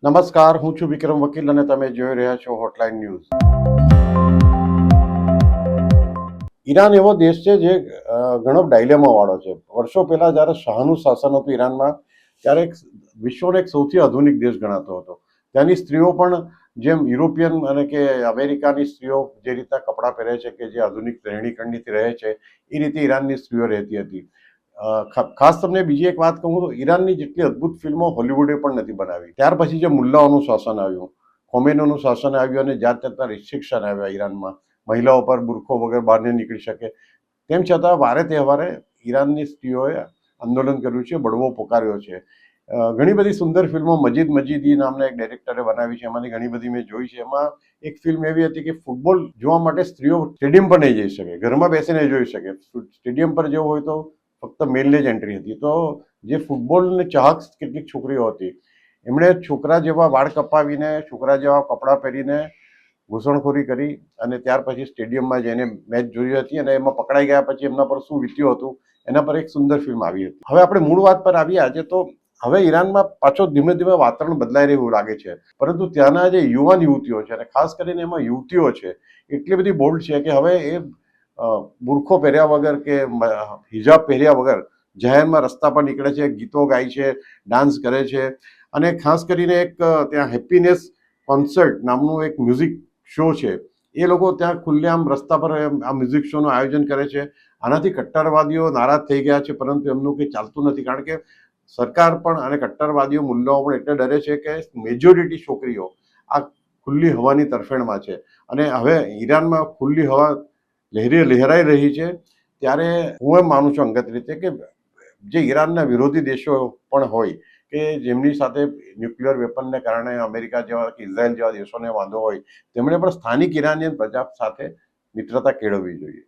નમસ્કાર, હું છું વિક્રમ વકીલ અને તમે જોઈ રહ્યા છો હોટલાઇન ન્યૂઝ. ઈરાન એવો દેશ છે જે ઘણો ડાયલેમા વાળો છે. વર્ષો પહેલા જ્યારે શાહનું શાસન હતું ઈરાનમાં, ત્યારે વિશ્વનો એક સૌથી આધુનિક દેશ ગણાતો હતો. ત્યાંની સ્ત્રીઓ પણ જેમ યુરોપિયન અને કે અમેરિકાની સ્ત્રીઓ જે રીતના કપડાં પહેરે છે કે જે આધુનિક રહેણીકરણીથી રહે છે, એ રીતે ઈરાનની સ્ત્રીઓ રહેતી હતી. ખાસ તમને બીજી એક વાત કહું તો ઈરાનની જેટલી અદ્ભુત ફિલ્મો હોલિવૂડે પણ નથી બનાવી. ત્યાર પછી જે મુલ્લાઓનું શાસન આવ્યું, ખોમેનીનું શાસન આવ્યું અને જાત જાતના રિસ્ટ્રિક્શન આવ્યા ઈરાનમાં, મહિલાઓ પર બુરખો વગર બહાર નહીં નીકળી શકે. તેમ છતાં વારે તહેવારે ઈરાનની સ્ત્રીઓએ આંદોલન કર્યું છે, બળવો પોકાર્યો છે. ઘણી બધી સુંદર ફિલ્મો મજીદ મજીદી નામના એક ડાયરેક્ટરે બનાવી છે, એમાંની ઘણી બધી મેં જોઈ છે. એમાં એક ફિલ્મ એવી હતી કે ફૂટબોલ જોવા માટે સ્ત્રીઓ સ્ટેડિયમ પર નહીં જઈ શકે, ઘરમાં બેસીને જોઈ શકે. સ્ટેડિયમ પર જવું હોય તો ફક્ત મેલને જ એન્ટ્રી હતી. તો જે ફૂટબોલની ચાહક કેટલીક છોકરીઓ હતી, એમણે છોકરા જેવા વાળ કપાવીને, છોકરા જેવા કપડાં પહેરીને ઘૂસણખોરી કરી અને ત્યાર પછી સ્ટેડિયમમાં જઈને મેચ જોઈ હતી અને એમાં પકડાઈ ગયા પછી એમના પર શું વીત્યું હતું એના પર એક સુંદર ફિલ્મ આવી હતી. હવે આપણે મૂળ વાત પર આવીએ આજે તો. હવે ઈરાનમાં પાછો ધીમે ધીમે વાતાવરણ બદલાઈ રહ્યું લાગે છે, પરંતુ ત્યાંના જે યુવાન યુવતીઓ છે અને ખાસ કરીને એમાં યુવતીઓ છે, એટલી બધી બોલ્ડ છે કે હવે એ બુરખો પહેર્યા વગર કે હિજાબ પહેર્યા વગર જાહેરમાં રસ્તા પર નીકળે છે, ગીતો ગાય છે, ડાન્સ કરે છે. અને ખાસ કરીને એક ત્યાં હેપીનેસ કોન્સર્ટ નામનું એક મ્યુઝિક શો છે, એ લોકો ત્યાં ખુલ્લેઆમ રસ્તા પર આ મ્યુઝિક શોનું આયોજન કરે છે. આનાથી કટ્ટરવાદીઓ નારાજ થઈ ગયા છે, પરંતુ એમનું કંઈ ચાલતું નથી, કારણ કે સરકાર પણ અને કટ્ટરવાદીઓ મુલ્લાઓ પણ એટલે ડરે છે કે મેજોરિટી છોકરીઓ આ ખુલ્લી હવાની તરફેણમાં છે અને હવે ઈરાનમાં ખુલ્લી હવા લહેરાઈ રહી છે. ત્યારે હું એમ માનું છું અંગત રીતે કે જે ઈરાનના વિરોધી દેશો પણ હોય કે જેમની સાથે ન્યુક્લિયર વેપનને કારણે અમેરિકા જેવા કે ઇઝરાયલ જેવા દેશોને વાંધો હોય, તેમણે પણ સ્થાનિક ઈરાનિયન પ્રજા સાથે મિત્રતા કેળવવી જોઈએ.